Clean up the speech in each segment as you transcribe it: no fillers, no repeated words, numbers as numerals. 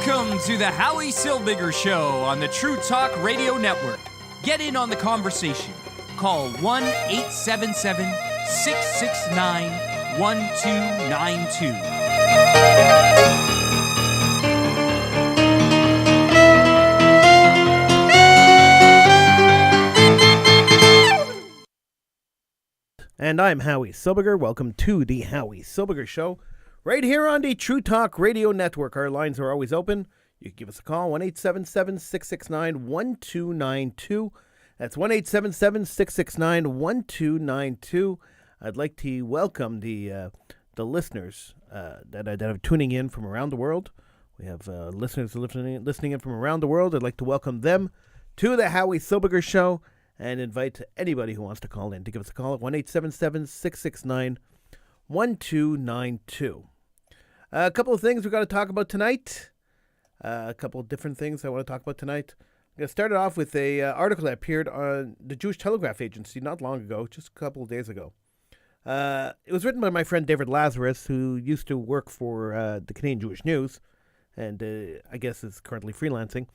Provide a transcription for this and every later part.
Welcome to the Howie Silbiger Show on the True Talk Radio Network. Get in on the conversation. Call 1-877-669-1292. And I'm Howie Silbiger. Welcome to the Howie Silbiger Show, right here on the True Talk Radio Network. Our lines are always open. You can give us a call, 1-877-669-1292. That's 1-877-669-1292. I'd like to welcome the listeners that are tuning in from around the world. We have listeners listening in from around the world. I'd like to welcome them to the Howie Silbiger Show and invite anybody who wants to call in to give us a call at 1-877-669-1292. A couple of things we've got to talk about tonight. A couple of different things I want to talk about tonight. I'm going to start it off with an article that appeared on the Jewish Telegraph Agency not long ago, just a couple of days ago. It was written by my friend David Lazarus, who used to work for the Canadian Jewish News, and I guess is currently freelancing,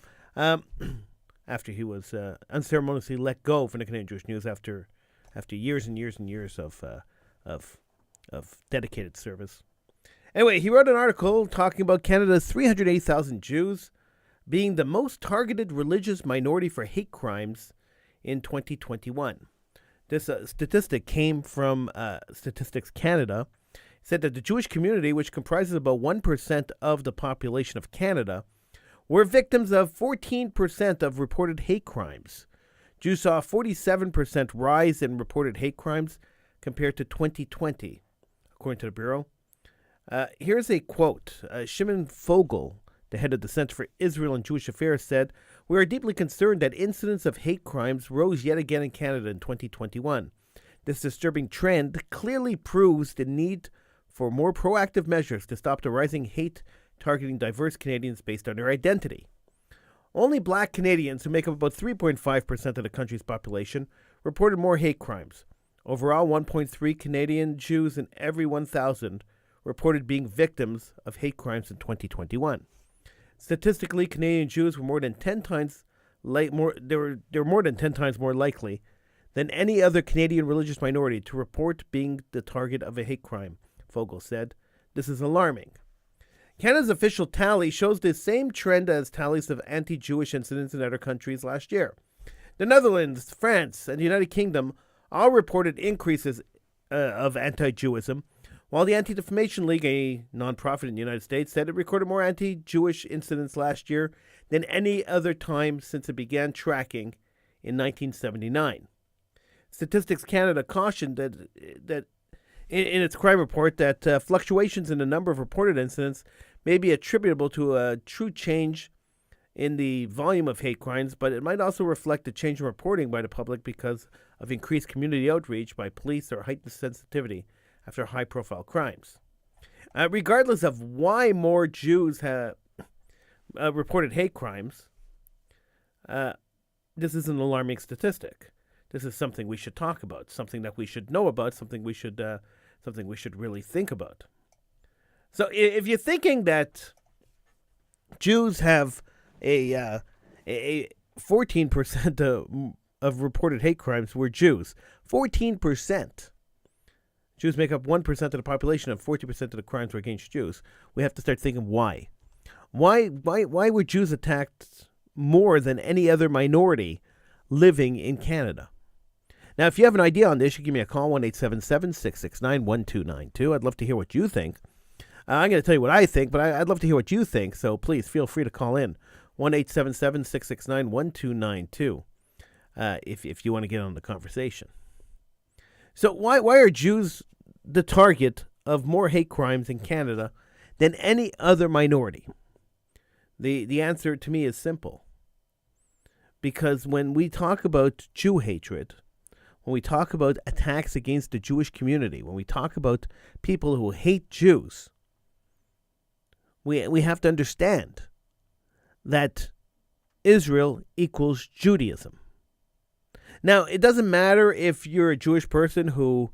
after he was unceremoniously let go from the Canadian Jewish News after years and years and years of dedicated service. Anyway, he wrote an article talking about Canada's 380,000 Jews being the most targeted religious minority for hate crimes in 2021. This statistic came from Statistics Canada. It said that the Jewish community, which comprises about 1% of the population of Canada, were victims of 14% of reported hate crimes. Jews saw a 47% rise in reported hate crimes compared to 2020, according to the Bureau. Here's a quote. Shimon Fogel, the head of the Center for Israel and Jewish Affairs, said, "We are deeply concerned that incidents of hate crimes rose yet again in Canada in 2021. This disturbing trend clearly proves the need for more proactive measures to stop the rising hate targeting diverse Canadians based on their identity." Only black Canadians, who make up about 3.5% of the country's population, reported more hate crimes. Overall, 1.3 Canadian Jews in every 1,000 reported being victims of hate crimes in 2021. Statistically, Canadian Jews were more than 10 times more than 10 times more likely than any other Canadian religious minority to report being the target of a hate crime, Fogel said. This is alarming. Canada's official tally shows the same trend as tallies of anti-Jewish incidents in other countries last year. The Netherlands, France, and the United Kingdom all reported increases of anti-Jewism, while the Anti-Defamation League, a nonprofit in the United States, said it recorded more anti-Jewish incidents last year than any other time since it began tracking in 1979. Statistics Canada cautioned that in its crime report that fluctuations in the number of reported incidents may be attributable to a true change in the volume of hate crimes, but it might also reflect a change in reporting by the public because of increased community outreach by police or heightened sensitivity after high-profile crimes. Regardless of why more Jews have reported hate crimes, this is an alarming statistic. This is something we should talk about, something that we should know about, something we should really think about. So, if you're thinking that Jews have a 14% of reported hate crimes were Jews, 14%. Jews make up 1% of the population, and 40% of the crimes were against Jews. We have to start thinking why. Why were Jews attacked more than any other minority living in Canada? Now, if you have an idea on this, you can give me a call, 1-877-669-1292. I'd love to hear what you think. I'm going to tell you what I think, but I'd love to hear what you think, so please feel free to call in, 1-877-669-1292, if you want to get on the conversation. So why are Jews the target of more hate crimes in Canada than any other minority? The answer to me is simple. Because when we talk about Jew hatred, when we talk about attacks against the Jewish community, when we talk about people who hate Jews, we have to understand that Israel equals Judaism. Now, it doesn't matter if you're a Jewish person who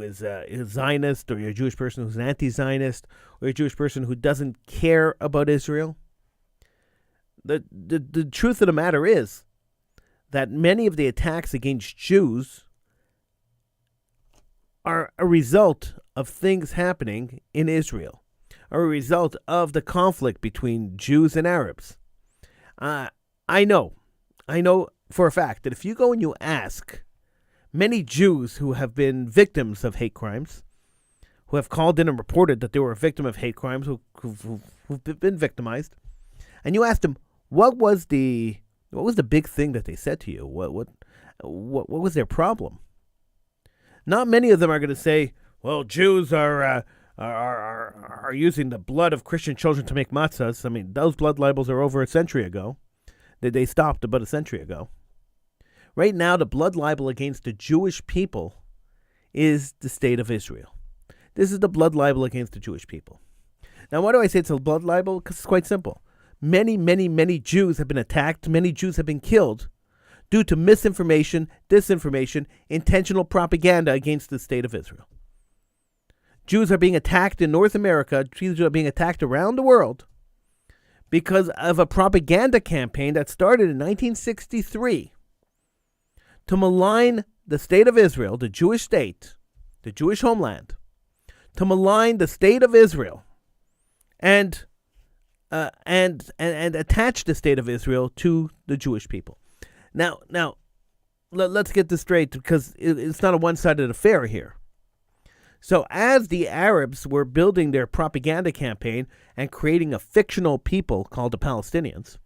is a Zionist, or you're a Jewish person who's an anti-Zionist, or you're a Jewish person who doesn't care about Israel. The truth of the matter is that many of the attacks against Jews are a result of things happening in Israel, are a result of the conflict between Jews and Arabs. I know for a fact that if you go and you ask many Jews who have been victims of hate crimes, who have called in and reported that they were a victim of hate crimes, who've been victimized, and you ask them what was the big thing that they said to you, what was their problem? Not many of them are going to say, "Well, Jews are using the blood of Christian children to make matzahs." I mean, those blood libels are over a century ago. They stopped about a century ago. Right now, the blood libel against the Jewish people is the state of Israel. This is the blood libel against the Jewish people. Now, why do I say it's a blood libel? Because it's quite simple. Many, many, many Jews have been attacked. Many Jews have been killed due to misinformation, disinformation, intentional propaganda against the state of Israel. Jews are being attacked in North America. Jews are being attacked around the world because of a propaganda campaign that started in 1963 to malign the state of Israel, the Jewish state, the Jewish homeland, to malign the state of Israel and attach the state of Israel to the Jewish people. Now, let's get this straight, because it's not a one-sided affair here. So as the Arabs were building their propaganda campaign and creating a fictional people called the Palestinians,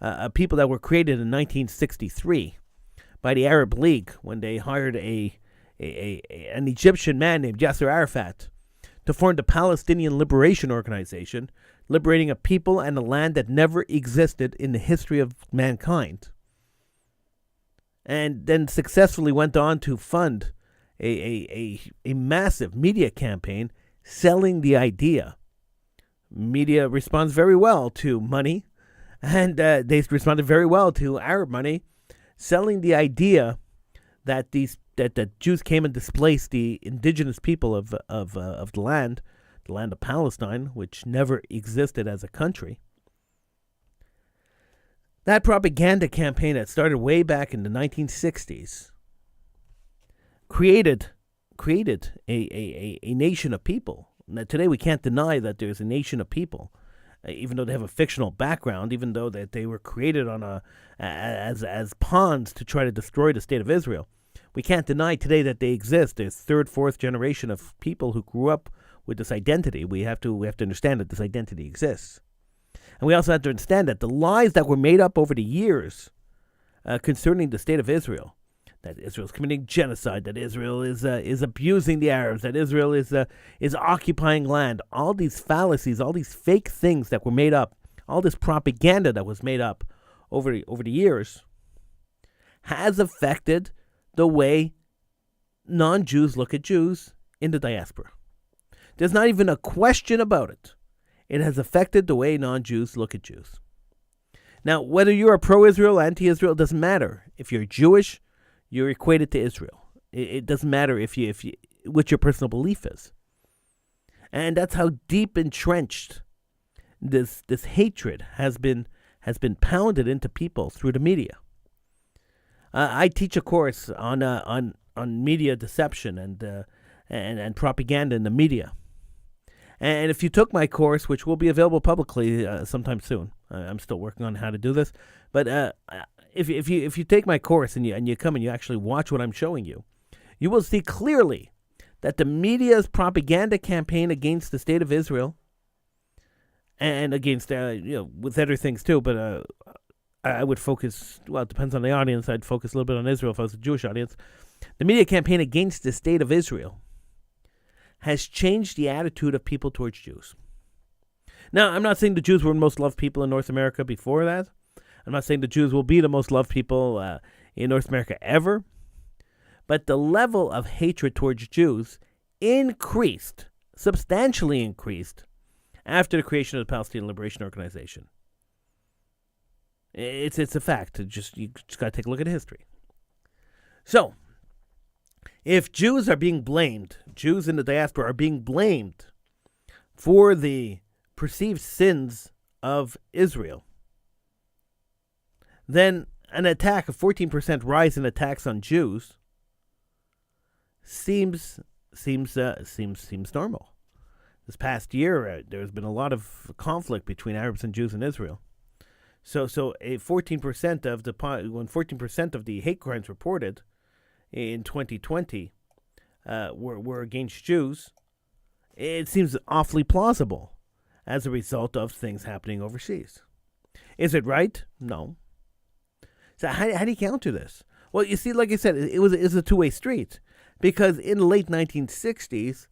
a people that were created in 1963 by the Arab League when they hired an Egyptian man named Yasser Arafat to form the Palestinian Liberation Organization, liberating a people and a land that never existed in the history of mankind. And then successfully went on to fund a massive media campaign selling the idea. Media responds very well to money, and they responded very well to Arab money, selling the idea that that Jews came and displaced the indigenous people of the land of Palestine, which never existed as a country. That propaganda campaign that started way back in the 1960s created a nation of people. Now, today we can't deny that there's a nation of people, even though they have a fictional background, even though that they were created on as pawns to try to destroy the state of Israel. We can't deny today that they exist. There's third, fourth generation of people who grew up with this identity. We have to understand that this identity exists. And we also have to understand that the lies that were made up over the years concerning the state of Israel, that Israel is committing genocide, that Israel is abusing the Arabs, that Israel is occupying land, all these fallacies, all these fake things that were made up, all this propaganda that was made up over the years, has affected the way non-Jews look at Jews in the diaspora. There's not even a question about it. It has affected the way non-Jews look at Jews. Now, whether you're a pro-Israel, anti-Israel, it doesn't matter. If you're Jewish, you're equated to Israel. It doesn't matter if you what your personal belief is. And that's how deep entrenched this hatred has been pounded into people through the media. I teach a course on media deception and propaganda in the media. And if you took my course, which will be available publicly sometime soon, I'm still working on how to do this. But if you take my course and you come and you actually watch what I'm showing you, you will see clearly that the media's propaganda campaign against the state of Israel and against with other things too, but I would focus. Well, it depends on the audience. I'd focus a little bit on Israel if I was a Jewish audience. The media campaign against the state of Israel has changed the attitude of people towards Jews. Now, I'm not saying the Jews were the most loved people in North America before that. I'm not saying the Jews will be the most loved people in North America ever. But the level of hatred towards Jews substantially increased, after the creation of the Palestinian Liberation Organization. It's a fact. You just got to take a look at history. So, if Jews are being blamed, Jews in the diaspora are being blamed for the perceived sins of Israel, then an attack, a 14% rise in attacks on Jews, seems normal. This past year, there's been a lot of conflict between Arabs and Jews in Israel. So a 14% of when 14% of the hate crimes reported in 2020 were against Jews, it seems awfully plausible as a result of things happening overseas. Is it right? No. So how do you counter this? Well, you see, like I said, it's a two-way street, because in the late 1960s,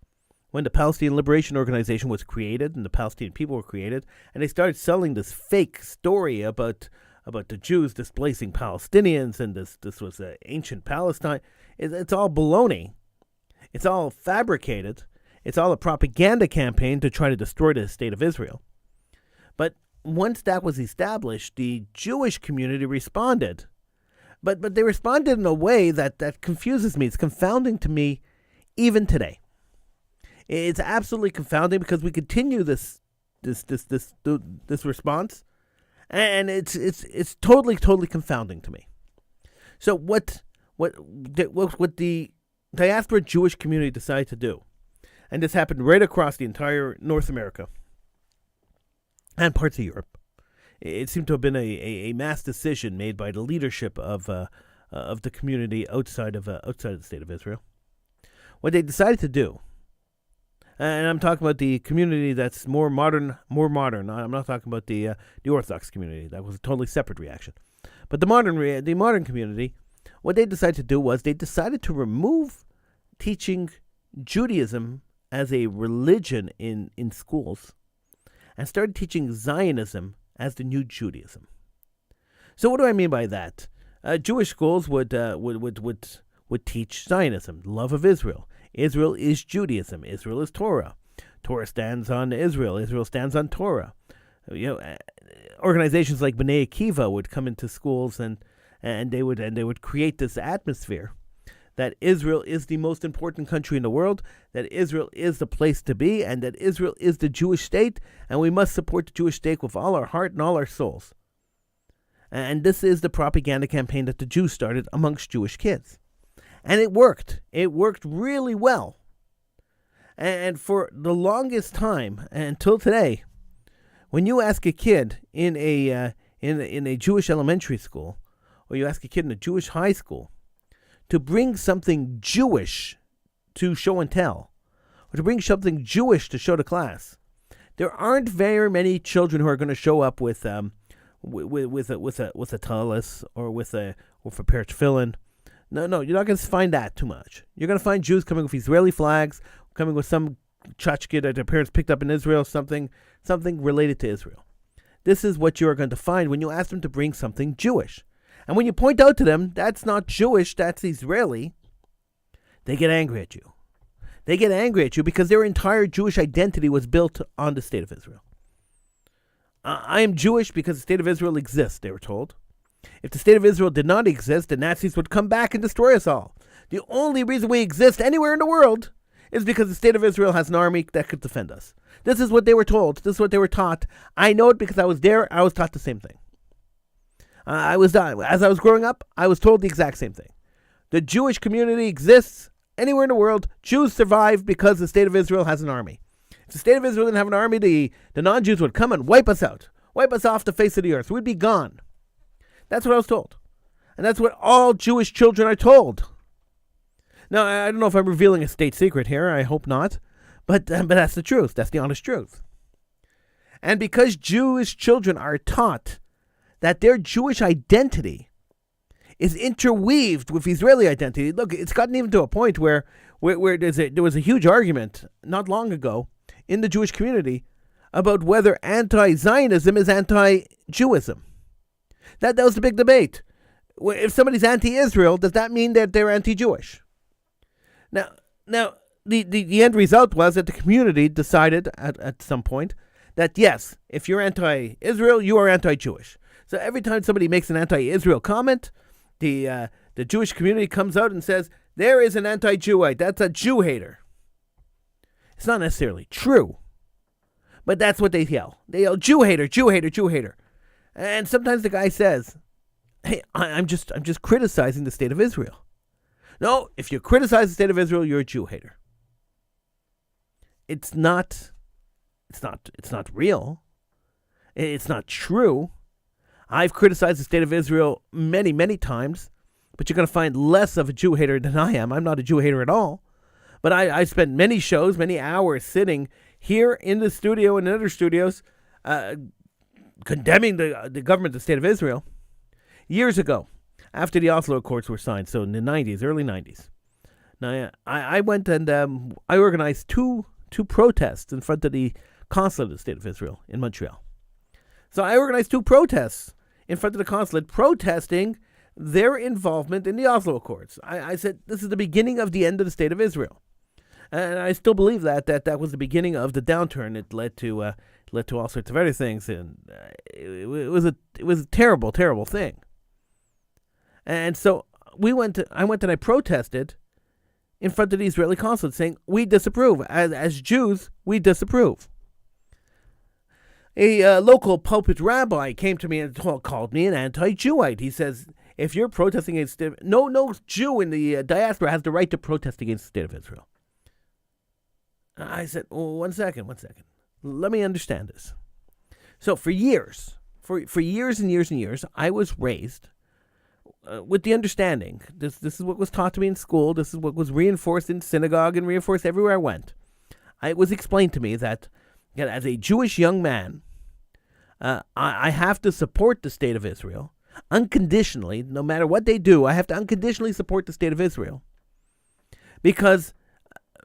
when the Palestinian Liberation Organization was created and the Palestinian people were created, and they started selling this fake story about the Jews displacing Palestinians, and this was ancient Palestine, it's all baloney. It's all fabricated. It's all a propaganda campaign to try to destroy the state of Israel. But once that was established, the Jewish community responded. But they responded in a way that confuses me. It's confounding to me even today. It's absolutely confounding, because we continue this response, and it's totally confounding to me. So what the diaspora Jewish community decided to do, and this happened right across the entire North America and parts of Europe. It seemed to have been a mass decision made by the leadership of the community outside of the state of Israel. What they decided to do, and I'm talking about the community that's more modern. I'm not talking about the Orthodox community. That was a totally separate reaction. But the modern community, what they decided to do was they decided to remove teaching Judaism as a religion in schools, and started teaching Zionism as the new Judaism. So what do I mean by that? Jewish schools would teach Zionism, love of Israel. Israel is Judaism. Israel is Torah. Torah stands on Israel. Israel stands on Torah. Organizations like B'nai Akiva would come into schools and they would create this atmosphere that Israel is the most important country in the world, that Israel is the place to be, and that Israel is the Jewish state, and we must support the Jewish state with all our heart and all our souls. And this is the propaganda campaign that the Jews started amongst Jewish kids. And it worked. It worked really well. And for the longest time, until today, when you ask a kid in a Jewish elementary school, or you ask a kid in a Jewish high school, to bring something Jewish to show and tell, or to bring something Jewish to show to class, there aren't very many children who are going to show up with a tallis or with a pair of tefillin. No, you're not going to find that too much. You're going to find Jews coming with Israeli flags, coming with some tchotchke that their parents picked up in Israel, something related to Israel. This is what you are going to find when you ask them to bring something Jewish. And when you point out to them, that's not Jewish, that's Israeli, they get angry at you. They get angry at you because their entire Jewish identity was built on the state of Israel. I am Jewish because the state of Israel exists, they were told. If the state of Israel did not exist, the Nazis would come back and destroy us all. The only reason we exist anywhere in the world is because the state of Israel has an army that could defend us. This is what they were told. This is what they were taught. I know it because I was there. I was taught the same thing. As I was growing up, I was told the exact same thing. The Jewish community exists anywhere in the world. Jews survive because the state of Israel has an army. If the state of Israel didn't have an army, the non-Jews would come and wipe us out. Wipe us off the face of the earth. We'd be gone. That's what I was told. And that's what all Jewish children are told. Now, I don't know if I'm revealing a state secret here. I hope not. But that's the truth. That's the honest truth. And because Jewish children are taught that their Jewish identity is interweaved with Israeli identity. Look, it's gotten even to a point where there was a huge argument not long ago in the Jewish community about whether anti-Zionism is anti-Jewism. That was the big debate. If somebody's anti-Israel, does that mean that they're anti-Jewish? Now, the end result was that the community decided at some point that yes, if you're anti-Israel, you are anti-Jewish. So every time somebody makes an anti-Israel comment, the Jewish community comes out and says, there is an anti-Jewite. That's a Jew hater. It's not necessarily true, but that's what they yell. They yell, Jew hater, Jew hater, Jew hater. And sometimes the guy says, hey, I'm just criticizing the state of Israel. No, if you criticize the state of Israel, you're a Jew hater. It's not real. It's not true. I've criticized the state of Israel many, many times, but you're going to find less of a Jew hater than I am. I'm not a Jew hater at all. But I spent many shows, many hours sitting here in the studio and in other studios condemning the government of the state of Israel. Years ago, after the Oslo Accords were signed, so in the 90s, early 90s, now I went and I organized two protests in front of the consulate of the state of Israel in Montreal. So I organized two protests in front of the consulate protesting their involvement in the Oslo Accords. I said, this is the beginning of the end of the state of Israel. And I still believe that was the beginning of the downturn. It led to all sorts of other things, and it was a terrible, terrible thing. And so I went and I protested in front of the Israeli consulate, saying we disapprove. As Jews, we disapprove. A local pulpit rabbi came to me and called me an anti-Jewite. He says, if you're protesting against no Jew in the diaspora has the right to protest against the state of Israel. I said, one second. Let me understand this. So for years and years and years, I was raised with the understanding, this is what was taught to me in school, this is what was reinforced in synagogue and reinforced everywhere I went. It was explained to me that as a Jewish young man, I have to support the state of Israel unconditionally. No matter what they do, I have to unconditionally support the state of Israel. Because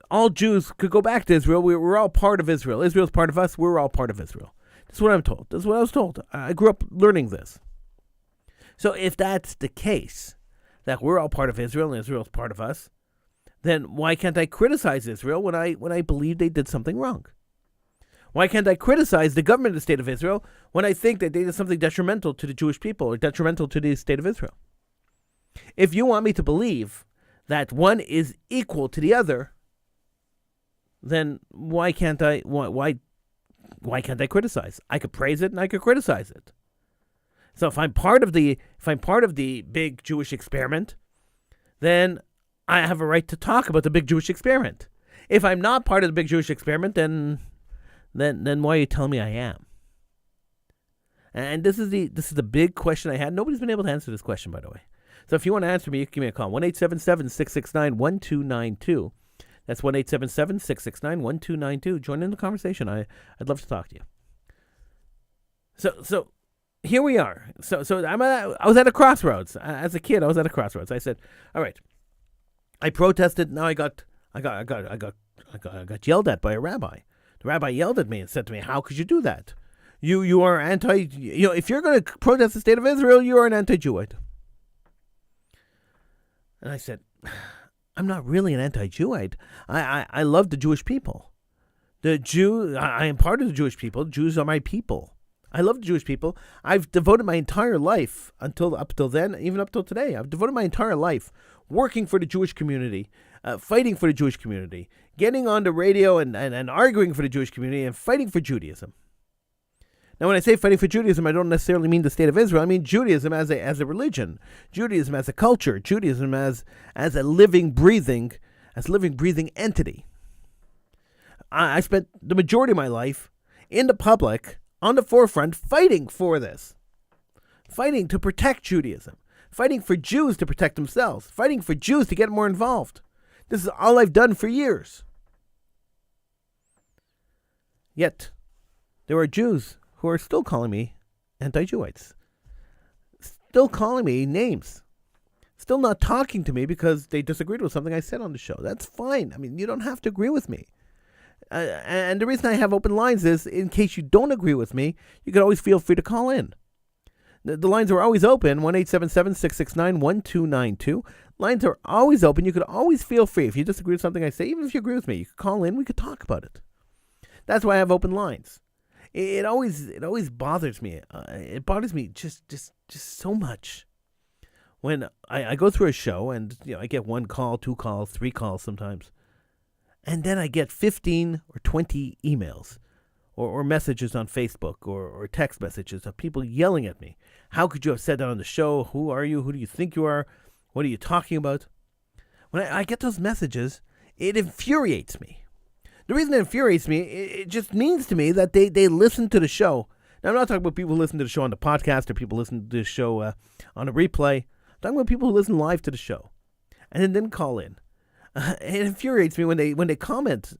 all Jews could go back to Israel. We're all part of Israel. Israel's part of us. We're all part of Israel. This is what I'm told. This is what I was told. I grew up learning this. So if that's the case, that we're all part of Israel and Israel's part of us, then why can't I criticize Israel when I believe they did something wrong? Why can't I criticize the government of the state of Israel when I think that they did something detrimental to the Jewish people or detrimental to the state of Israel? If you want me to believe that one is equal to the other, then why can't I criticize? I could praise it and I could criticize it. So if I'm part of the big Jewish experiment, then I have a right to talk about the big Jewish experiment. If I'm not part of the big Jewish experiment, then why are you telling me I am? And this is the big question I had. Nobody's been able to answer this question, by the way. So if you want to answer me, you can give me a call. 1-877-669-1292. That's 1-877-669-1292. Join in the conversation. I'd love to talk to you. So here we are. So I was at a crossroads. As a kid, I was at a crossroads. I said, all right, I protested. Now I got yelled at by a rabbi. The rabbi yelled at me and said to me, how could you do that? You are if you're going to protest the state of Israel, you are an anti-Jewite. And I said, I'm not really an anti-Jewite. I love the Jewish people. I am part of the Jewish people. Jews are my people. I love the Jewish people. I've devoted my entire life up till then, even up till today. I've devoted my entire life working for the Jewish community, fighting for the Jewish community, getting on the radio and arguing for the Jewish community and fighting for Judaism. Now, when I say fighting for Judaism, I don't necessarily mean the state of Israel. I mean Judaism as a religion, Judaism as a culture, Judaism as a living, breathing entity. I spent the majority of my life in the public, on the forefront, fighting for this, fighting to protect Judaism, fighting for Jews to protect themselves, fighting for Jews to get more involved. This is all I've done for years. Yet, there are Jews who are still calling me anti-Jewites, still calling me names, still not talking to me because they disagreed with something I said on the show. That's fine. I mean, you don't have to agree with me. And the reason I have open lines is in case you don't agree with me, you can always feel free to call in. The lines are always open, 1-877-669-1292. Lines are always open. You could always feel free. If you disagree with something I say, even if you agree with me, you could call in. We could talk about it. That's why I have open lines. It always bothers me. It bothers me just so much when I go through a show and I get 1 call, 2 calls, 3 calls sometimes, and then I get 15 or 20 emails or messages on Facebook or text messages of people yelling at me. How could you have said that on the show? Who are you? Who do you think you are? What are you talking about? When I get those messages, it infuriates me. The reason it infuriates me, it just means to me that they listen to the show. Now, I'm not talking about people who listen to the show on the podcast or people who listen to the show on a replay. I'm talking about people who listen live to the show and then call in. It infuriates me when they comment,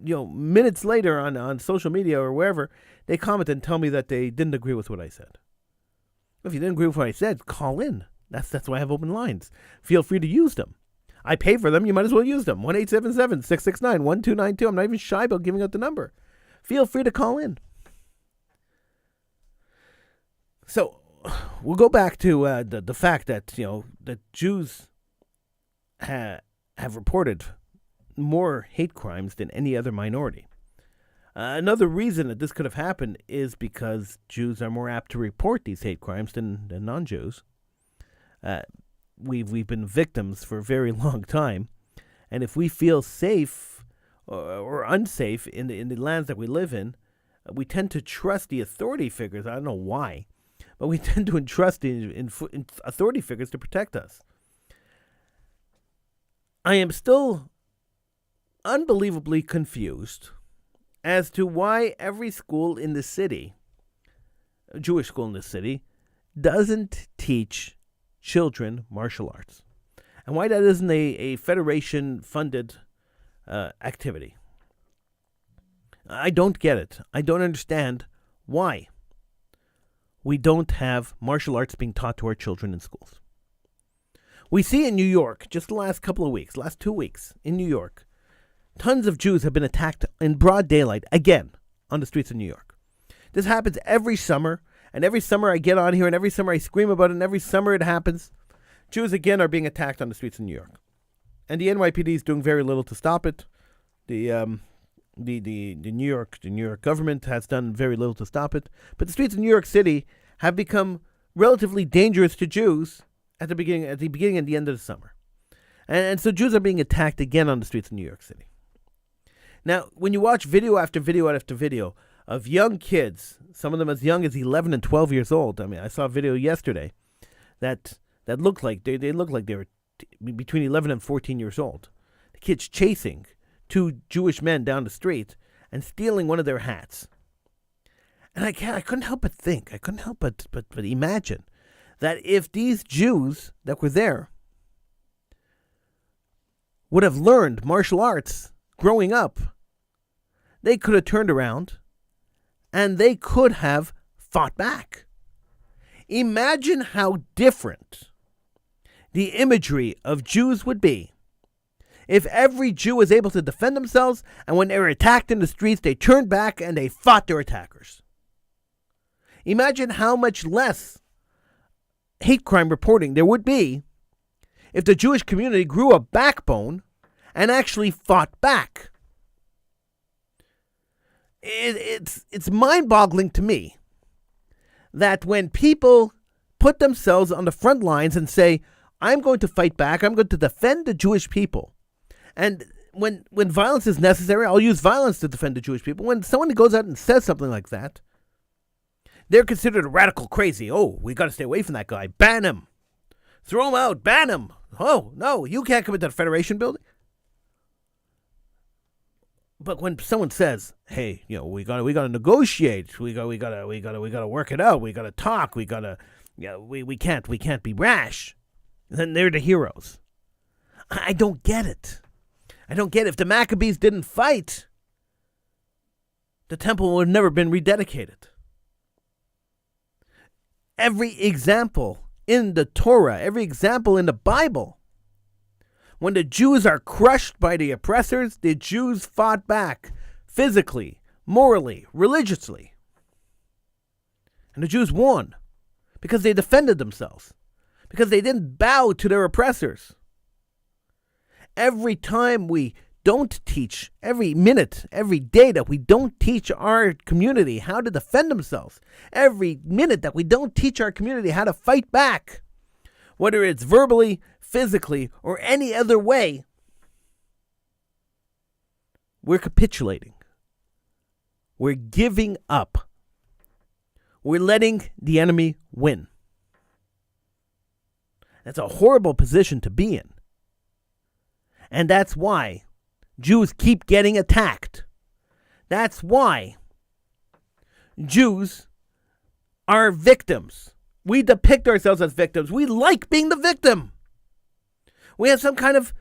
minutes later on social media or wherever, they comment and tell me that they didn't agree with what I said. If you didn't agree with what I said, call in. That's why I have open lines. Feel free to use them. I pay for them. You might as well use them. 1-877-669-1292. I'm not even shy about giving out the number. Feel free to call in. So we'll go back to the fact that that Jews have reported more hate crimes than any other minority. Another reason that this could have happened is because Jews are more apt to report these hate crimes than non-Jews. We've been victims for a very long time, and if we feel safe or unsafe in the lands that we live in, we tend to trust the authority figures. I don't know why, but we tend to entrust in authority figures to protect us. I am still unbelievably confused as to why every school in the city, a Jewish school in the city, doesn't teach children martial arts, and why that isn't a federation-funded activity. I don't get it. I don't understand why we don't have martial arts being taught to our children in schools. We see in New York, just the last 2 weeks in New York, tons of Jews have been attacked in broad daylight again on the streets of New York. This happens every summer, and every summer I get on here, and every summer I scream about it, and every summer it happens. Jews again are being attacked on the streets of New York, and the NYPD is doing very little to stop it. The New York government has done very little to stop it, but the streets of New York City have become relatively dangerous to Jews at the beginning and the end of the summer, and so Jews are being attacked again on the streets of New York City. Now, when you watch video after video after video of young kids, some of them as young as 11 and 12 years old. I mean, I saw a video yesterday that looked like they were between 11 and 14 years old. The kids chasing two Jewish men down the street and stealing one of their hats. And I couldn't help but think, I couldn't help but imagine that if these Jews that were there would have learned martial arts growing up, they could have turned around and they could have fought back. Imagine how different the imagery of Jews would be if every Jew was able to defend themselves, and when they were attacked in the streets, they turned back and they fought their attackers. Imagine how much less hate crime reporting there would be if the Jewish community grew a backbone and actually fought back. It's mind-boggling to me that when people put themselves on the front lines and say, I'm going to fight back, I'm going to defend the Jewish people, and when violence is necessary, I'll use violence to defend the Jewish people. When someone goes out and says something like that, they're considered a radical crazy. Oh, we got to stay away from that guy. Ban him. Throw him out. Ban him. Oh, no, you can't come into the Federation building. But when someone says, "Hey, we got to negotiate. We got to work it out. We got to talk. We can't be rash," then they're the heroes. I don't get it. I don't get it. If the Maccabees didn't fight, the temple would have never been rededicated. Every example in the Torah, every example in the Bible, when the Jews are crushed by the oppressors, the Jews fought back physically, morally, religiously. And the Jews won because they defended themselves, because they didn't bow to their oppressors. Every time we don't teach, every minute, every day that we don't teach our community how to defend themselves, every minute that we don't teach our community how to fight back, whether it's verbally, physically, or any other way, we're capitulating. We're giving up. We're letting the enemy win. That's a horrible position to be in. And that's why Jews keep getting attacked. That's why Jews are victims. We depict ourselves as victims. We like being the victim. We have some kind of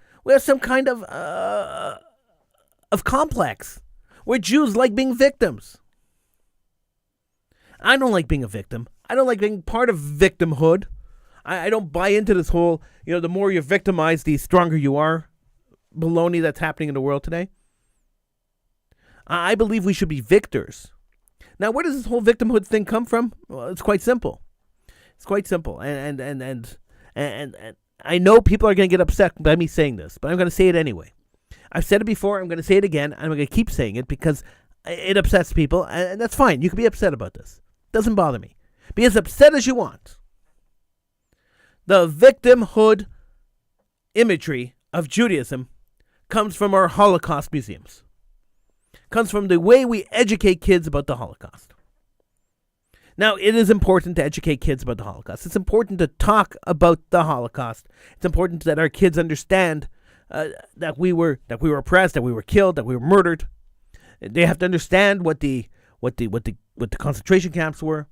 complex where Jews like being victims. I don't like being a victim. I don't like being part of victimhood. I don't buy into this whole, the more you're victimized, the stronger you are baloney that's happening in the world today. I believe we should be victors. Now, where does this whole victimhood thing come from? Well, it's quite simple. And I know people are going to get upset by me saying this, but I'm going to say it anyway. I've said it before. I'm going to say it again. And I'm going to keep saying it because it upsets people, and that's fine. You can be upset about this. It doesn't bother me. Be as upset as you want. The victimhood imagery of Judaism comes from our Holocaust museums. Comes from the way we educate kids about the Holocaust. Now, it is important to educate kids about the Holocaust. It's important to talk about the Holocaust. It's important that our kids understand that we were oppressed, that we were killed, that we were murdered. They have to understand what the concentration camps were.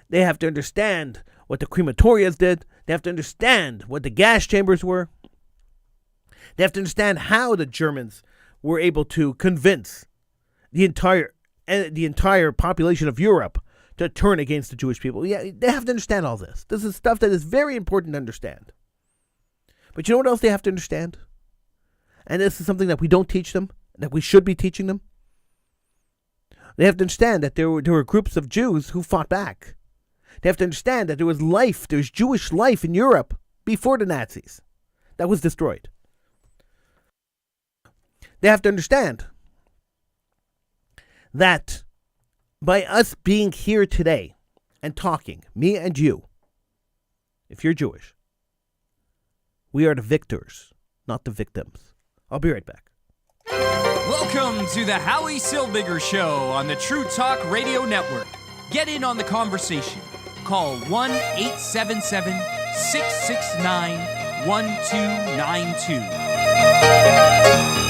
They have to understand what the crematorias did. They have to understand what the gas chambers were. They have to understand how the Germans were able to convince the entire population of Europe to turn against the Jewish people. Yeah, they have to understand all this. This is stuff that is very important to understand. But you know what else they have to understand? And this is something that we don't teach them, that we should be teaching them. They have to understand that there were groups of Jews who fought back. They have to understand that there was Jewish life in Europe before the Nazis that was destroyed. They have to understand that by us being here today and talking, me and you, if you're Jewish, we are the victors, not the victims. I'll be right back. Welcome to the Howie Silbiger Show on the True Talk Radio Network. Get in on the conversation. Call 1-877-669-1292.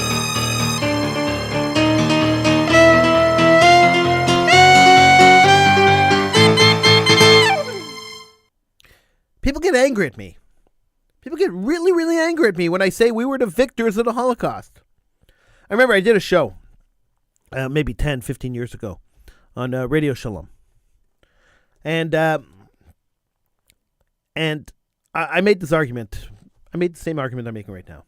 People get angry at me. People get really, really angry at me when I say we were the victors of the Holocaust. I remember I did a show maybe 10, 15 years ago on Radio Shalom. And I made this argument. I made the same argument I'm making right now.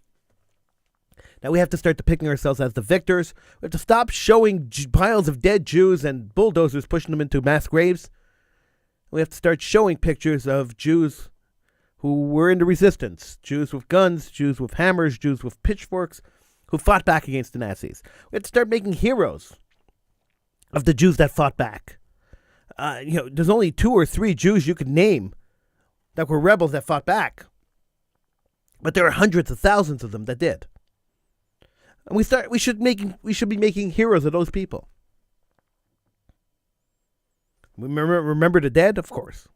That we have to start depicting ourselves as the victors. We have to stop showing piles of dead Jews and bulldozers pushing them into mass graves. We have to start showing pictures of Jews who were in the resistance. Jews with guns, Jews with hammers, Jews with pitchforks, who fought back against the Nazis. We have to start making heroes of the Jews that fought back. There's only 2 or 3 Jews you could name that were rebels that fought back. But there are hundreds of thousands of them that did. And we should be making heroes of those people. Remember the dead, of course.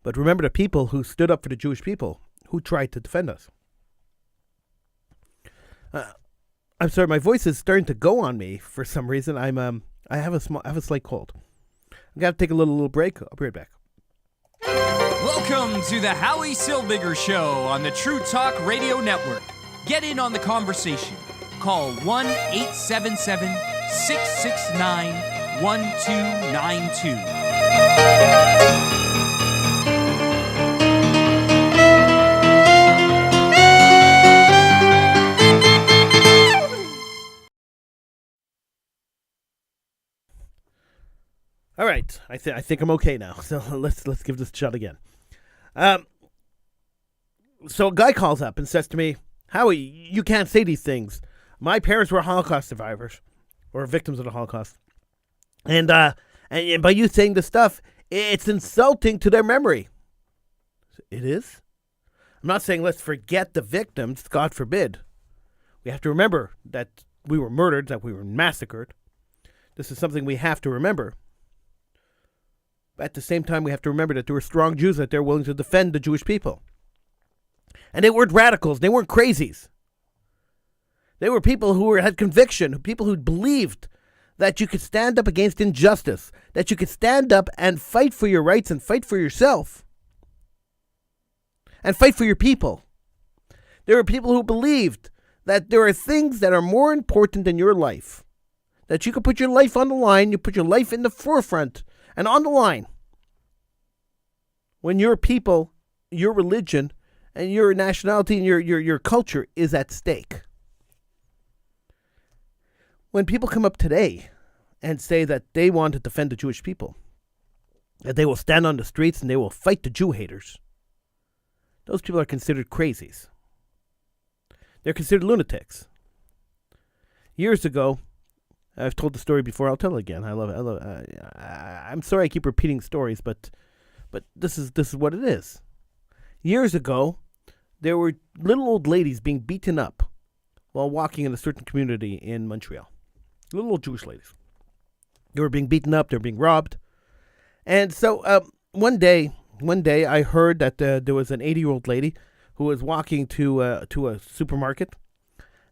But remember the people who stood up for the Jewish people, who tried to defend us. I'm sorry, my voice is starting to go on me for some reason. I have a slight cold. I'm gonna take a little break. I'll be right back. Welcome to the Howie Silbiger Show on the True Talk Radio Network. Get in on the conversation. Call 1-877-669-1292. All right, I think I'm okay now. So let's give this a shot again. So a guy calls up and says to me, "Howie, you can't say these things. My parents were Holocaust survivors, or victims of the Holocaust, and by you saying this stuff, it's insulting to their memory." It is. I'm not saying let's forget the victims. God forbid. We have to remember that we were murdered, that we were massacred. This is something we have to remember. But at the same time, we have to remember that there were strong Jews out there willing to defend the Jewish people. And they weren't radicals. They weren't crazies. They were people who had conviction, people who believed that you could stand up against injustice, that you could stand up and fight for your rights and fight for yourself and fight for your people. There were people who believed that there are things that are more important than your life, that you could put your life on the line, you put your life in the forefront and on the line when your people, your religion, and your nationality and your culture is at stake. When people come up today and say that they want to defend the Jewish people, that they will stand on the streets and they will fight the Jew haters, those people are considered crazies. They're considered lunatics. Years ago, I've told the story before. I'll tell it again. I love it. I'm sorry I keep repeating stories, but this is what it is. Years ago, there were little old ladies being beaten up while walking in a certain community in Montreal. Little old Jewish ladies. They were being beaten up. They were being robbed. And so one day I heard that there was an 80-year-old lady who was walking to a supermarket.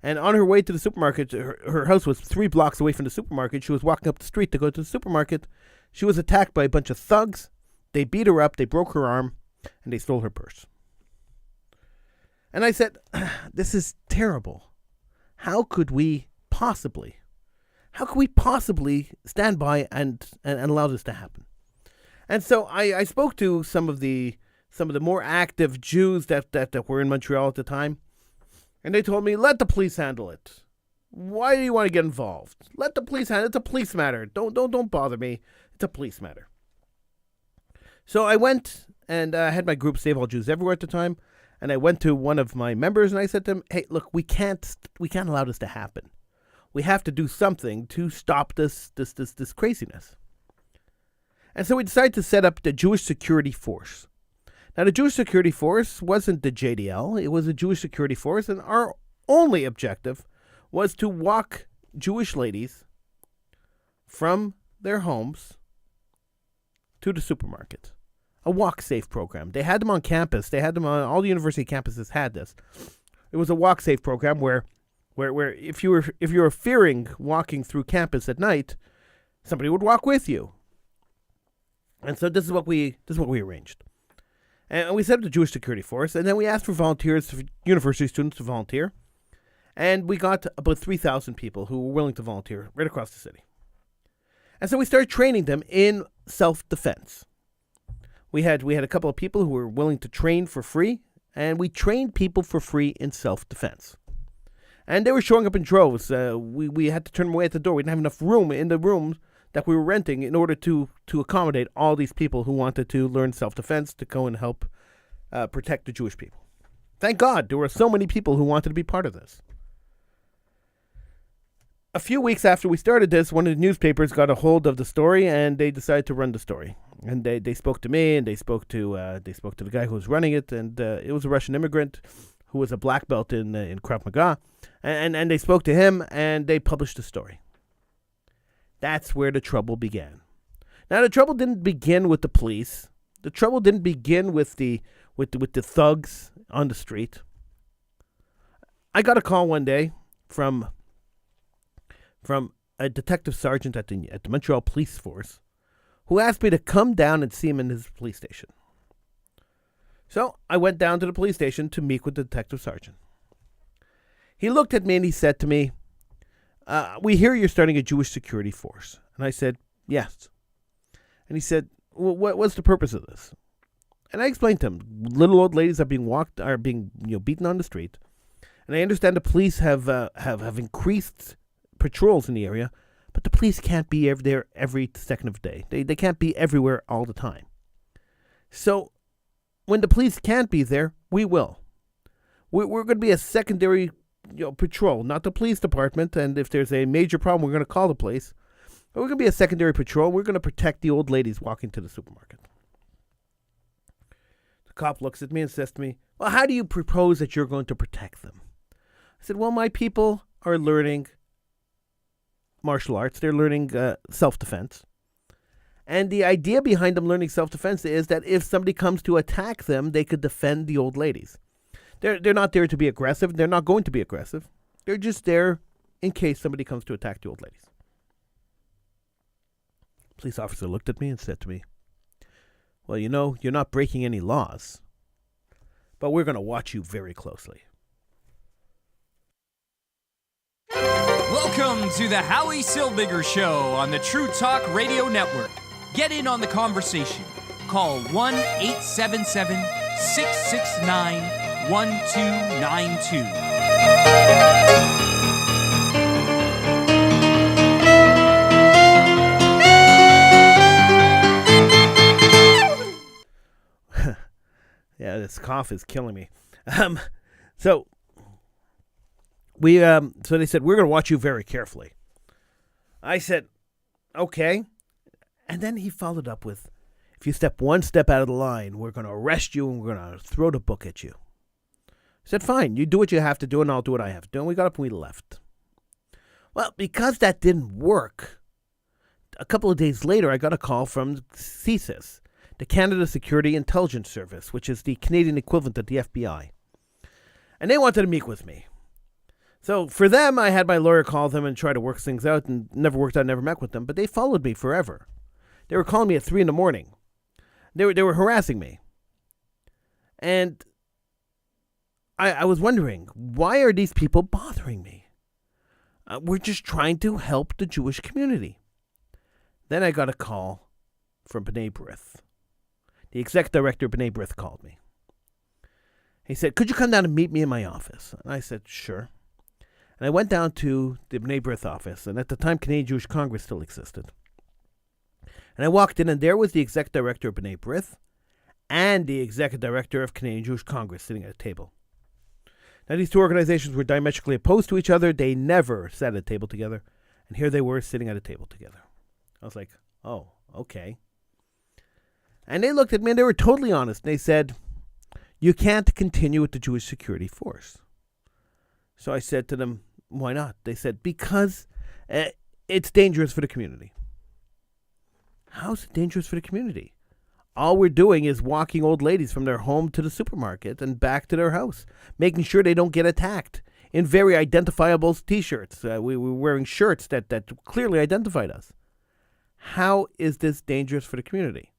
And on her way to the supermarket, her house was 3 blocks away from the supermarket. She was walking up the street to go to the supermarket. She was attacked by a bunch of thugs. They beat her up. They broke her arm. And they stole her purse. And I said, this is terrible. How could we possibly stand by and allow this to happen? And so I spoke to some of the more active Jews that were in Montreal at the time. And they told me, let the police handle it. Why do you want to get involved? Let the police handle it. It's a police matter. Don't bother me. It's a police matter. So I went and I had my group Save All Jews Everywhere at the time. And I went to one of my members and I said to him, hey, look, we can't allow this to happen. We have to do something to stop this craziness. And so we decided to set up the Jewish Security Force. Now, the Jewish Security Force wasn't the JDL. It was a Jewish Security Force. And our only objective was to walk Jewish ladies from their homes to the supermarket. A walk safe program. They had them on campus. They had them on all the university campuses had this. It was a walk safe program where if you were fearing walking through campus at night, somebody would walk with you. And so this is what we arranged. And we set up the Jewish Security Force, and then we asked for volunteers, for university students to volunteer. And we got about 3,000 people who were willing to volunteer right across the city. And so we started training them in self-defense. We had a couple of people who were willing to train for free, and we trained people for free in self-defense. And they were showing up in droves. We had to turn them away at the door. We didn't have enough room in the rooms that we were renting in order to accommodate all these people who wanted to learn self-defense to go and help protect the Jewish people. Thank God there were so many people who wanted to be part of this. A few weeks after we started this, one of the newspapers got a hold of the story and they decided to run the story. And they spoke to me and they spoke to the guy who was running it, and it was a Russian immigrant who was a black belt in Krav Maga, and they spoke to him and they published the story. That's where the trouble began. Now the trouble didn't begin with the police. The trouble didn't begin with the thugs on the street. I got a call one day from a detective sergeant at the Montreal Police Force who asked me to come down and see him in his police station. So I went down to the police station to meet with the detective sergeant. He looked at me and he said to me, we hear you're starting a Jewish security force. And I said, yes. And he said, well, what's the purpose of this? And I explained to him, little old ladies are being beaten on the street. And I understand the police have increased patrols in the area, but the police can't be there every second of the day. They can't be everywhere all the time. So when the police can't be there, we will. We're going to be a secondary patrol, not the police department. And if there's a major problem, we're going to call the police. But we're going to be a secondary patrol. We're going to protect the old ladies walking to the supermarket. The cop looks at me and says to me, well, how do you propose that you're going to protect them? I said, well, my people are learning martial arts. They're learning self-defense. And the idea behind them learning self-defense is that if somebody comes to attack them, they could defend the old ladies. They're not there to be aggressive. They're not going to be aggressive. They're just there in case somebody comes to attack the old ladies. Police officer looked at me and said to me, well, you know, you're not breaking any laws, but we're going to watch you very closely. Welcome to the Howie Silbiger Show on the True Talk Radio Network. Get in on the conversation. Call 1-877-669-1292. Yeah, this cough is killing me. So they said, we're going to watch you very carefully. I said, okay. And then he followed up with, if you step one step out of the line, we're going to arrest you and we're going to throw the book at you. I said, fine, you do what you have to do and I'll do what I have to do. And we got up and we left. Well, because that didn't work, a couple of days later, I got a call from CSIS, the Canada Security Intelligence Service, which is the Canadian equivalent of the FBI. And they wanted to meet with me. So for them, I had my lawyer call them and try to work things out, and never worked out, never met with them. But they followed me forever. They were calling me at 3 a.m. They were harassing me. And I was wondering, why are these people bothering me? We're just trying to help the Jewish community. Then I got a call from B'nai B'rith. The exec director of B'nai B'rith called me. He said, could you come down and meet me in my office? And I said, sure. And I went down to the B'nai B'rith office, and at the time, Canadian Jewish Congress still existed. And I walked in, and there was the exec director of B'nai B'rith and the executive director of Canadian Jewish Congress sitting at a table. Now, these two organizations were diametrically opposed to each other. They never sat at a table together. And here they were sitting at a table together. I was like, oh, okay. And they looked at me and they were totally honest. They said, you can't continue with the Jewish security force. So I said to them, why not? They said, because it's dangerous for the community. How's it dangerous for the community? All we're doing is walking old ladies from their home to the supermarket and back to their house, making sure they don't get attacked in very identifiable T-shirts. We were wearing shirts that clearly identified us. How is this dangerous for the community?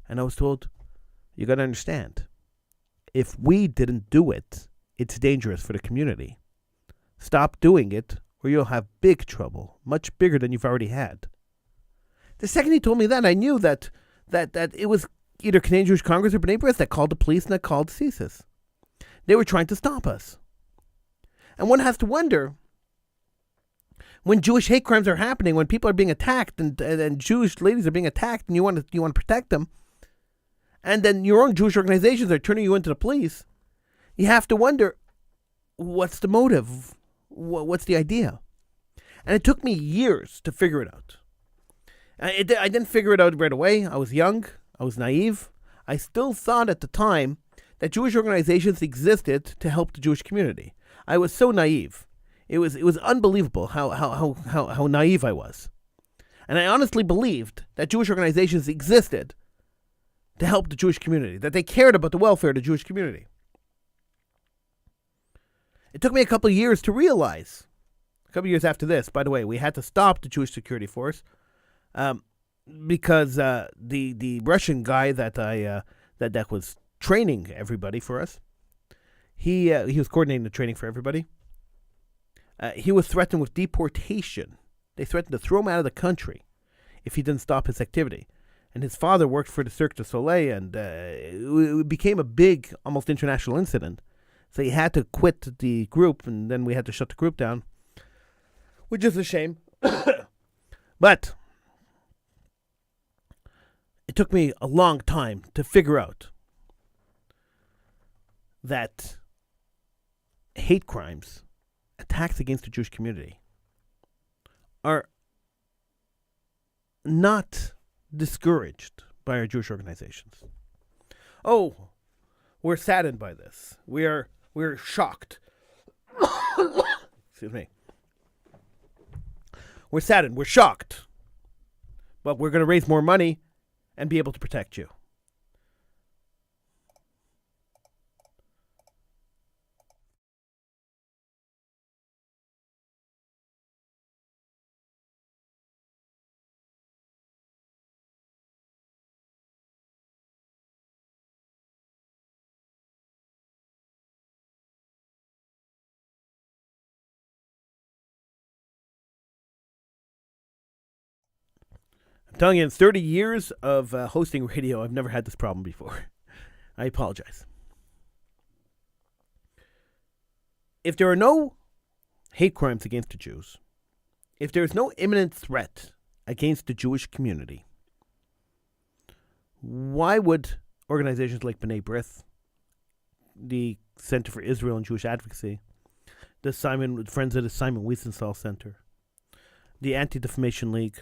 And I was told, you got to understand, if we didn't do it, it's dangerous for the community. Stop doing it or you'll have big trouble, much bigger than you've already had. The second he told me that, I knew that it was either Canadian Jewish Congress or B'nai B'rith that called the police and that called CSIS. They were trying to stop us. And one has to wonder, when Jewish hate crimes are happening, when people are being attacked and Jewish ladies are being attacked and you want to protect them, and then your own Jewish organizations are turning you into the police, you have to wonder, what's the motive? What's the idea? And it took me years to figure it out. I didn't figure it out right away. I was young. I was naive. I still thought at the time that Jewish organizations existed to help the Jewish community. I was so naive. It was unbelievable how naive I was. And I honestly believed that Jewish organizations existed to help the Jewish community, that they cared about the welfare of the Jewish community. It took me a couple of years to realize. A couple of years after this, by the way, we had to stop the Jewish security force because the Russian guy that was training everybody for us, he was coordinating the training for everybody. He was threatened with deportation. They threatened to throw him out of the country if he didn't stop his activity. And his father worked for the Cirque du Soleil, and it became a big, almost international incident. So he had to quit the group, and then we had to shut the group down, which is a shame. But it took me a long time to figure out that hate crimes, attacks against the Jewish community, are not discouraged by our Jewish organizations. Oh, we're saddened by this. We're shocked. Excuse me. We're saddened. We're shocked. But we're going to raise more money and be able to protect you. I'm telling you, in 30 years of hosting radio, I've never had this problem before. I apologize. If there are no hate crimes against the Jews, if there is no imminent threat against the Jewish community, why would organizations like B'nai B'rith, the Center for Israel and Jewish Advocacy, the Friends of the Simon Wiesenthal Center, the Anti-Defamation League,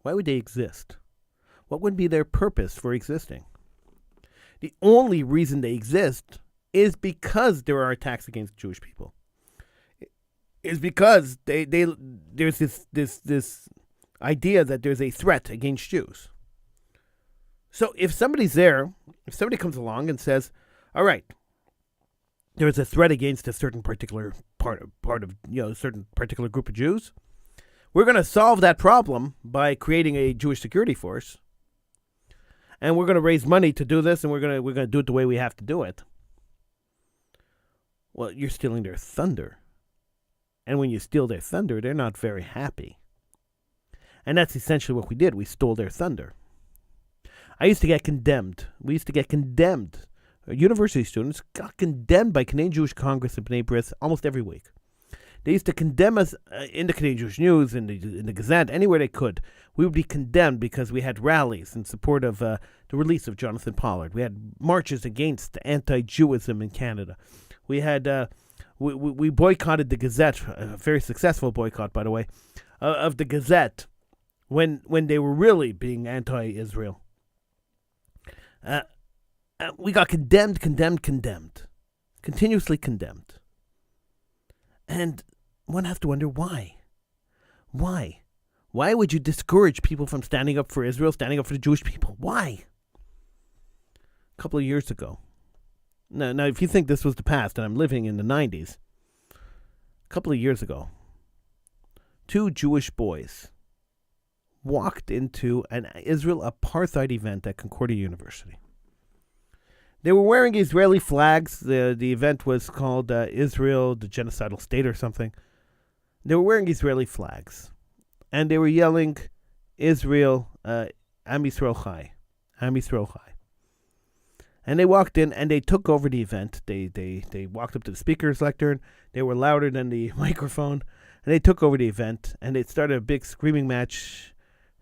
why would they exist? What would be their purpose for existing? The only reason they exist is because there are attacks against Jewish people. Is because there's this idea that there's a threat against Jews. So if somebody's there, if somebody comes along and says, all right, there is a threat against a certain particular part of a certain particular group of Jews, we're going to solve that problem by creating a Jewish security force, and we're going to raise money to do this, and we're going to do it the way we have to do it. Well, you're stealing their thunder. And when you steal their thunder, they're not very happy. And that's essentially what we did. We stole their thunder. I used to get condemned. We used to get condemned. University students got condemned by Canadian Jewish Congress and B'nai B'rith almost every week. They used to condemn us in the Canadian Jewish News, in the Gazette, anywhere they could. We would be condemned because we had rallies in support of the release of Jonathan Pollard. We had marches against anti-Jewism in Canada. We had we boycotted the Gazette, a very successful boycott, by the way, of the Gazette when they were really being anti-Israel. We got condemned, continuously condemned. And one has to wonder why. Why? Why would you discourage people from standing up for Israel, standing up for the Jewish people? Why? A couple of years ago. Now, if you think this was the past, and I'm living in the 90s, a couple of years ago, 2 Jewish boys walked into an Israel apartheid event at Concordia University. They were wearing Israeli flags. The event was called Israel, the Genocidal State or something. They were wearing Israeli flags. And they were yelling, Israel, Am Yisrael Chai, Am Yisrael Chai. And they walked in and they took over the event. They walked up to the speaker's lectern. They were louder than the microphone. And they took over the event. And it started a big screaming match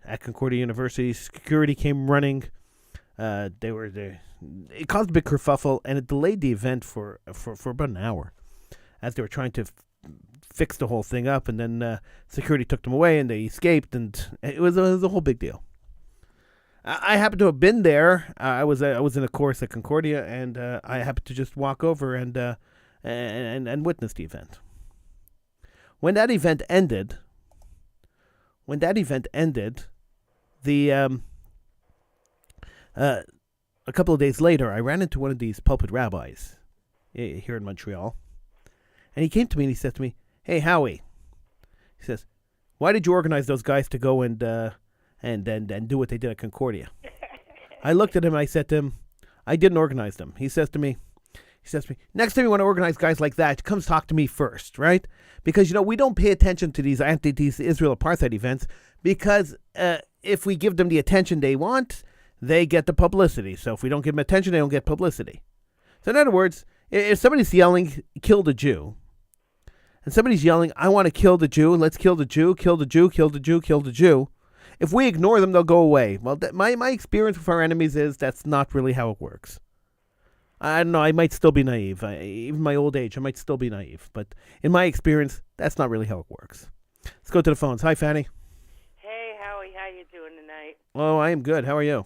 at Concordia University. Security came running. It caused a big kerfuffle, and it delayed the event for about an hour as they were trying to fix the whole thing up. And then security took them away, and they escaped, and it was a whole big deal. I happened to have been there. I was in a course at Concordia, and I happened to just walk over and witness the event. When that event ended, a couple of days later, I ran into one of these pulpit rabbis here in Montreal, and he came to me and he said to me, "Hey, Howie," he says, "why did you organize those guys to go and do what they did at Concordia?" I looked at him and I said to him, "I didn't organize them." He says to me, "Next time you want to organize guys like that, come talk to me first, right? Because we don't pay attention to these Israel apartheid events because if we give them the attention they want, they get the publicity. So if we don't give them attention, they don't get publicity." So in other words, if somebody's yelling, "Kill the Jew," and somebody's yelling, "I want to kill the Jew, let's kill the Jew, kill the Jew, kill the Jew, kill the Jew," if we ignore them, they'll go away. Well, my experience with our enemies is that's not really how it works. I don't know, I might still be naive. Even my old age, I might still be naive. But in my experience, that's not really how it works. Let's go to the phones. Hi, Fanny. Hey, Howie, how you doing tonight? Oh, I am good. How are you?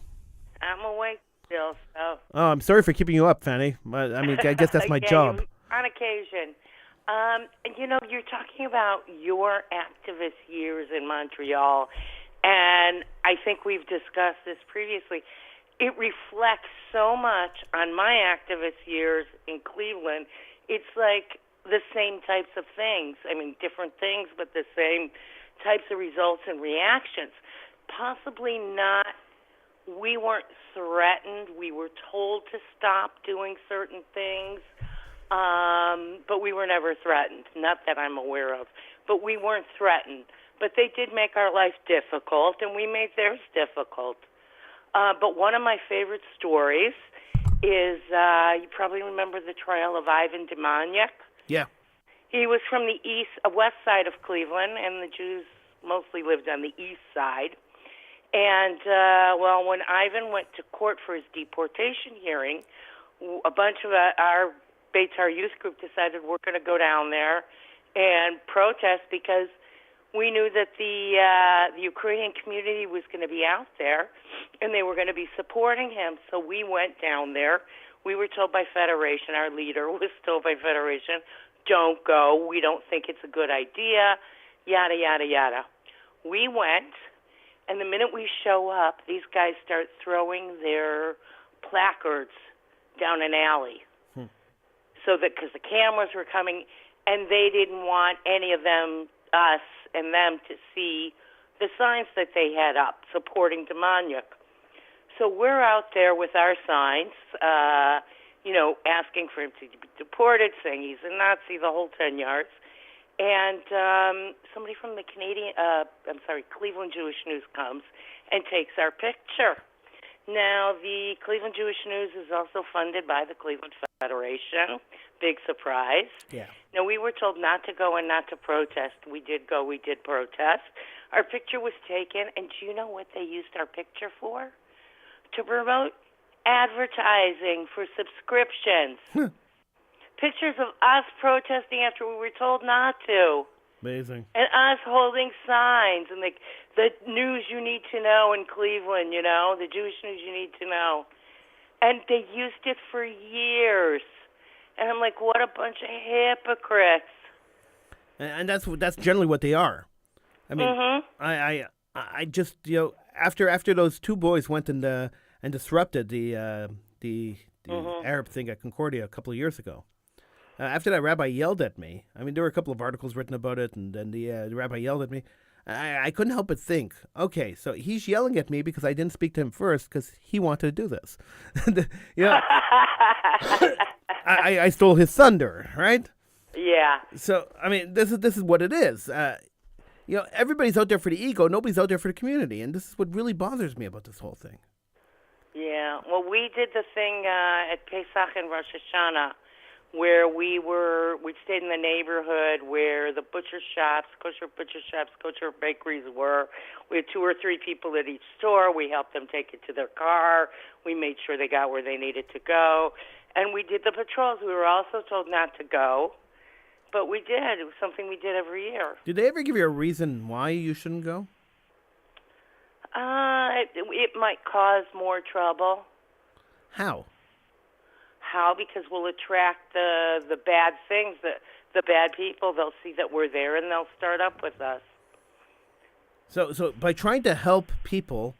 I'm awake still, so. Oh, I'm sorry for keeping you up, Fanny. I mean, I guess that's my job. On occasion. You're talking about your activist years in Montreal, and I think we've discussed this previously. It reflects so much on my activist years in Cleveland. It's like the same types of things. I mean, different things, but the same types of results and reactions. Possibly not. We weren't threatened. We were told to stop doing certain things. But we were never threatened, not that I'm aware of. But we weren't threatened. But they did make our life difficult, and we made theirs difficult. But one of my favorite stories is, you probably remember the trial of Ivan Demaniak. Yeah. He was from the west side of Cleveland, and the Jews mostly lived on the east side. And, when Ivan went to court for his deportation hearing, a bunch of our Beitar youth group decided we're going to go down there and protest because we knew that the Ukrainian community was going to be out there and they were going to be supporting him. So we went down there. We were told by Federation, our leader was told by Federation, don't go. We don't think it's a good idea, yada, yada, yada. We went, and the minute we show up, these guys start throwing their placards down an alley. So that because the cameras were coming, and they didn't want any of them, us and them, to see the signs that they had up supporting Demaniak. So we're out there with our signs, asking for him to be deported, saying he's a Nazi, the whole 10 yards. And somebody from the Cleveland Jewish News comes and takes our picture. Now, the Cleveland Jewish News is also funded by the Cleveland Federation. Big surprise. Yeah. Now, we were told not to go and not to protest. We did go. We did protest. Our picture was taken, and do you know what they used our picture for? To promote advertising for subscriptions. Pictures of us protesting after we were told not to. Amazing. And us holding signs and the news you need to know in Cleveland, the Jewish news you need to know. And they used it for years. And I'm like, what a bunch of hypocrites. And that's generally what they are. I mean, I just, after those two boys went and disrupted the Arab thing at Concordia a couple of years ago. After that rabbi yelled at me, I mean, there were a couple of articles written about it, and then the rabbi yelled at me. I couldn't help but think, okay, so he's yelling at me because I didn't speak to him first because he wanted to do this. I stole his thunder, right? Yeah. So, I mean, this is what it is. Everybody's out there for the ego. Nobody's out there for the community, and this is what really bothers me about this whole thing. Yeah. Well, we did the thing at Pesach and Rosh Hashanah, where we stayed in the neighborhood where the kosher bakeries were. We had 2 or 3 people at each store. We helped them take it to their car. We made sure they got where they needed to go. And we did the patrols. We were also told not to go, but we did. It was something we did every year. Did they ever give you a reason why you shouldn't go? It might cause more trouble. How? How? Because we'll attract the bad things, the bad people. They'll see that we're there, and they'll start up with us. So by trying to help people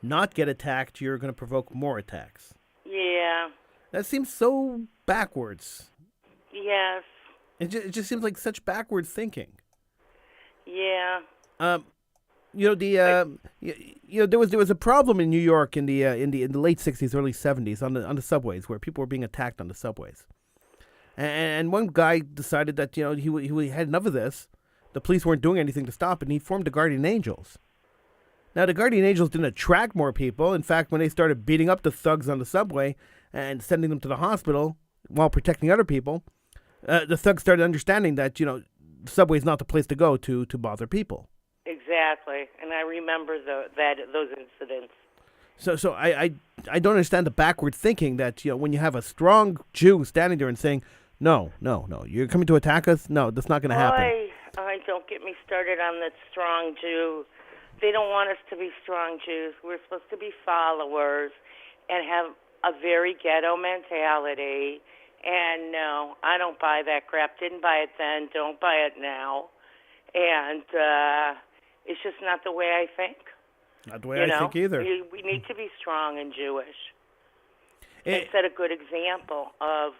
not get attacked, you're going to provoke more attacks. Yeah. That seems so backwards. Yes. It just seems like such backwards thinking. Yeah. There was a problem in New York in the late '60s, early '70s on the subways where people were being attacked on the subways, and one guy decided that he had enough of this. The police weren't doing anything to stop it, and he formed the Guardian Angels. Now the Guardian Angels didn't attract more people. In fact, when they started beating up the thugs on the subway and sending them to the hospital while protecting other people, the thugs started understanding that the subway is not the place to go to bother people. Exactly, and I remember those incidents. So I don't understand the backward thinking that when you have a strong Jew standing there and saying, no, you're coming to attack us. No, that's not going to happen. Don't get me started on that strong Jew. They don't want us to be strong Jews. We're supposed to be followers and have a very ghetto mentality And no, I don't buy that crap. Didn't buy it then. Don't buy it now. And it's just not the way I think. Not the way I think either. We need to be strong and Jewish. And It- set a good example of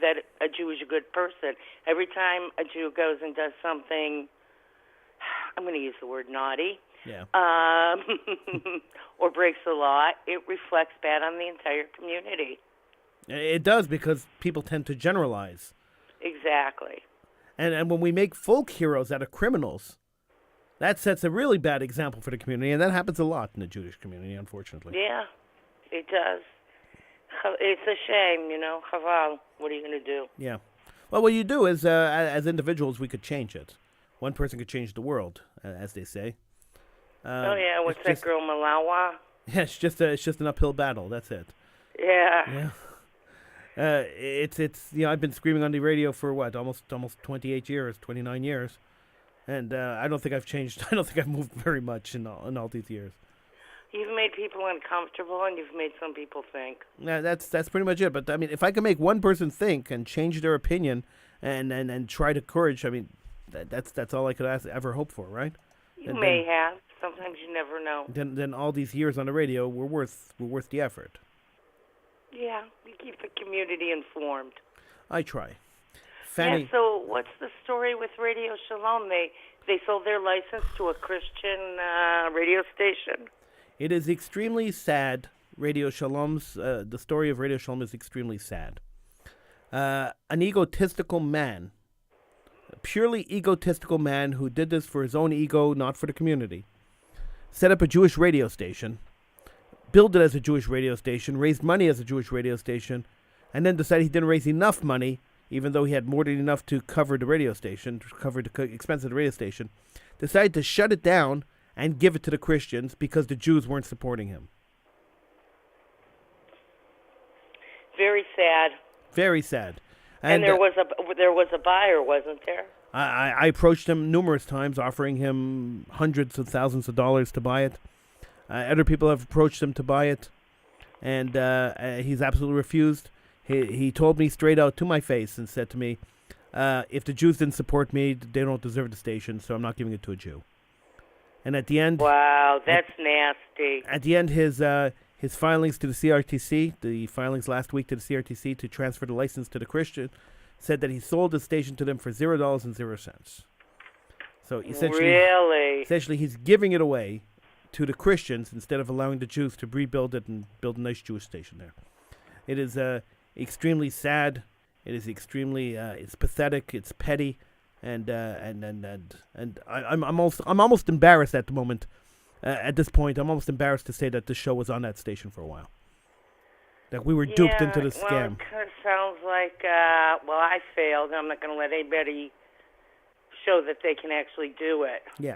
that a Jew is a good person. Every time a Jew goes and does something, I'm going to use the word naughty, yeah. or breaks the law, it reflects bad on the entire community. It does, because people tend to generalize. Exactly. And when we make folk heroes out of criminals, that sets a really bad example for the community, and that happens a lot in the Jewish community, unfortunately. Yeah, it does. It's a shame, Chaval. What are you going to do? Yeah. Well, what you do is, as individuals, we could change it. One person could change the world, as they say. Oh yeah, what's that girl Malawa? Yeah, it's just an uphill battle. That's it. Yeah. Yeah. It's I've been screaming on the radio for what, almost 28 years, 29 years, and I don't think I've changed. I don't think I've moved very much in all these years. You've made people uncomfortable, and you've made some people think. Yeah, that's pretty much it. But I mean, if I can make one person think and change their opinion, and try to encourage, I mean, that's all I could ever hope for, right? You may have. Sometimes you never know. Then all these years on the radio were worth the effort. Yeah, you keep the community informed. I try. Fanny, Yeah, so what's the story with Radio Shalom? They sold their license to a Christian radio station. it is extremely sad. Radio Shalom's the story of Radio Shalom is extremely sad. An egotistical man, a purely egotistical man who did this for his own ego, not for the community, set up a Jewish radio station, billed it as a Jewish radio station, raised money as a Jewish radio station, and then decided he didn't raise enough money, even though he had more than enough to cover the radio station, to cover the expense of the radio station, decided to shut it down and give it to the Christians because the Jews weren't supporting him. Very sad. Very sad. And there was a buyer, wasn't there? I approached him numerous times, offering him hundreds of thousands of dollars to buy it. Other people have approached him to buy it, and he's absolutely refused. He told me straight out to my face and said to me, if the Jews didn't support me, they don't deserve the station, so I'm not giving it to a Jew. And at the end... Wow, that's nasty. At the end, his filings to the CRTC, the filings last week to the CRTC to transfer the license to the Christian, said that he sold the station to them for $0.00. So essentially he's giving it away to the Christians instead of allowing the Jews to rebuild it and build a nice Jewish station there. It is extremely sad. It is extremely it's pathetic. It's petty, and I'm almost embarrassed at the moment. At this point, I'm almost embarrassed to say that the show was on that station for a while. That we were duped into the scam. Well, it kind of sounds like, I failed. I'm not going to let anybody show that they can actually do it. Yeah.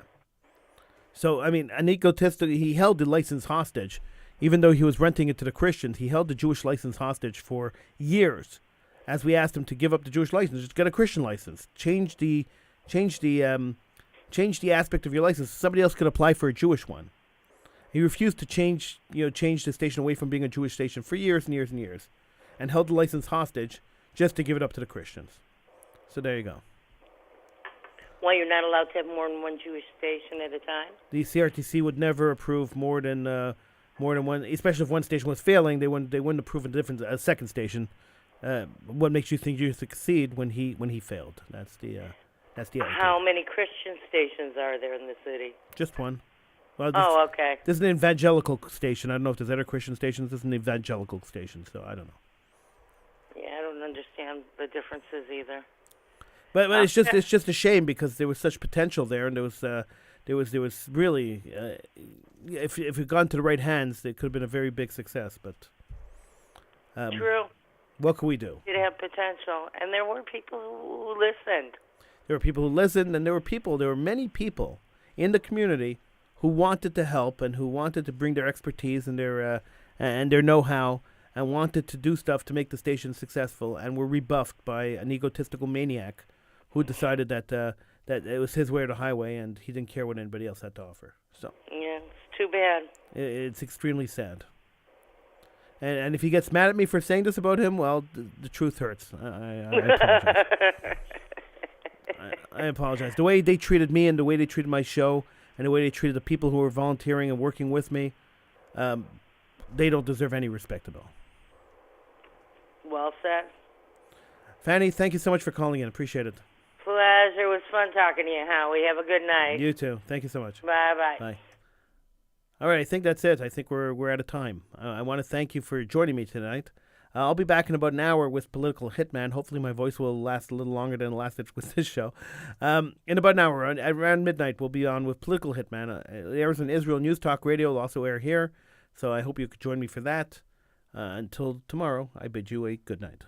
So, I mean, an egotist, he held the license hostage. Even though he was renting it to the Christians, he held the Jewish license hostage for years. As we asked him to give up the Jewish license, just get a Christian license. Change the aspect of your license. Somebody else could apply for a Jewish one. He refused to change the station away from being a Jewish station for years and years and years, and held the license hostage just to give it up to the Christians. So there you go. Well, you're not allowed to have more than one Jewish station at a time? The CRTC would never approve more than one, especially if one station was failing. They wouldn't approve a second station. What makes you think you succeed when he failed? That's the attitude. How many Christian stations are there in the city? Just one. Well, okay. This is an evangelical station. I don't know if there's other Christian stations. This is an evangelical station, so I don't know. Yeah, I don't understand the differences either. But it's just a shame because there was such potential there, and there was really if it had gone to the right hands, it could have been a very big success. But True. What can we do? It had potential, and there were people who listened. There were people who listened, and there were many people in the community who wanted to help and who wanted to bring their expertise and their know-how and wanted to do stuff to make the station successful, and were rebuffed by an egotistical maniac who decided that it was his way or the highway, and he didn't care what anybody else had to offer. So yeah, it's too bad. it's extremely sad. And if he gets mad at me for saying this about him, well, the truth hurts. I apologize. I apologize. The way they treated me and the way they treated my show and the way they treated the people who were volunteering and working with me, they don't deserve any respect at all. Well said. Fanny, thank you so much for calling in. Appreciate it. Pleasure. It was fun talking to you, Howie. Have a good night. You too. Thank you so much. Bye-bye. Bye. All right, I think that's it. I think we're out of time. I want to thank you for joining me tonight. I'll be back in about an hour with Political Hitman. Hopefully my voice will last a little longer than it lasted with this show. In about an hour, around midnight, we'll be on with Political Hitman. It airs on Israel News Talk Radio. It'll also air here. So I hope you could join me for that. Until tomorrow, I bid you a good night.